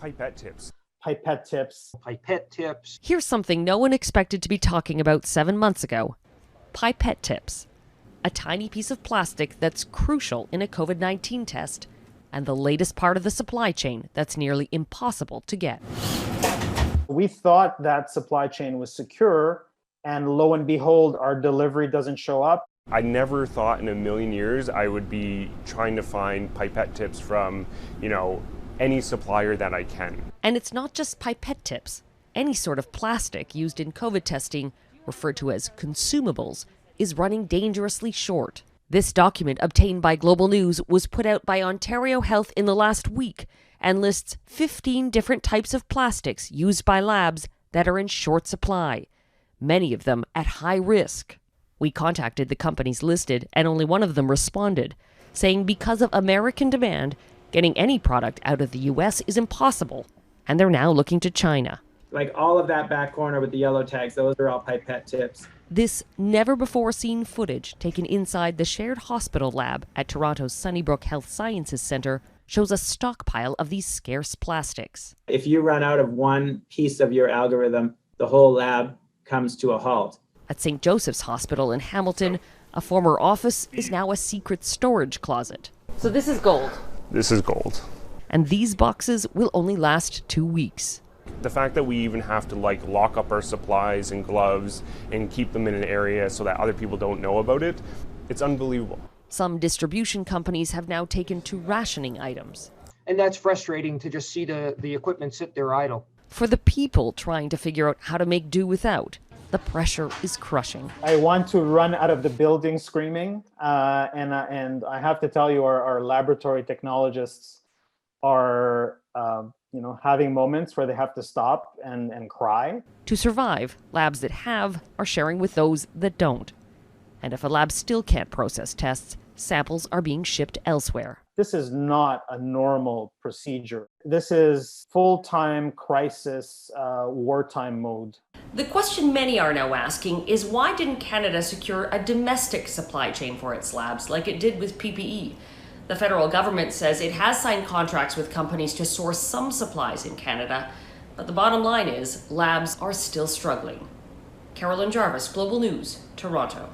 Pipette tips. Pipette tips. Pipette tips. Here's something no one expected to be talking about 7 months ago. Pipette tips. A tiny piece of plastic that's crucial in a COVID-19 test, and the latest part of the supply chain that's nearly impossible to get. We thought that supply chain was secure, and lo and behold, our delivery doesn't show up. I never thought in a million years I would be trying to find pipette tips from, any supplier that I can. And it's not just pipette tips. Any sort of plastic used in COVID testing, referred to as consumables, is running dangerously short. This document, obtained by Global News, was put out by Ontario Health in the last week and lists 15 different types of plastics used by labs that are in short supply, many of them at high risk. We contacted the companies listed, and only one of them responded, saying because of American demand, getting any product out of the U.S. is impossible, and they're now looking to China. Like all of that back corner with the yellow tags, those are all pipette tips. This never-before-seen footage taken inside the shared hospital lab at Toronto's Sunnybrook Health Sciences Centre shows a stockpile of these scarce plastics. If you run out of one piece of your algorithm, the whole lab comes to a halt. At St. Joseph's Hospital in Hamilton, a former office is now a secret storage closet. So this is gold. This is gold. And these boxes will only last 2 weeks. The fact that we even have to lock up our supplies and gloves and keep them in an area so that other people don't know about it, it's unbelievable. Some distribution companies have now taken to rationing items. And that's frustrating to just see the equipment sit there idle. For the people trying to figure out how to make do without, the pressure is crushing. I want to run out of the building screaming, and I have to tell you, our laboratory technologists are having moments where they have to stop and cry. To survive, labs that have are sharing with those that don't. And if a lab still can't process tests, samples are being shipped elsewhere. This is not a normal procedure. This is full-time crisis, wartime mode. The question many are now asking is, why didn't Canada secure a domestic supply chain for its labs like it did with PPE? The federal government says it has signed contracts with companies to source some supplies in Canada, but the bottom line is labs are still struggling. Carolyn Jarvis, Global News, Toronto.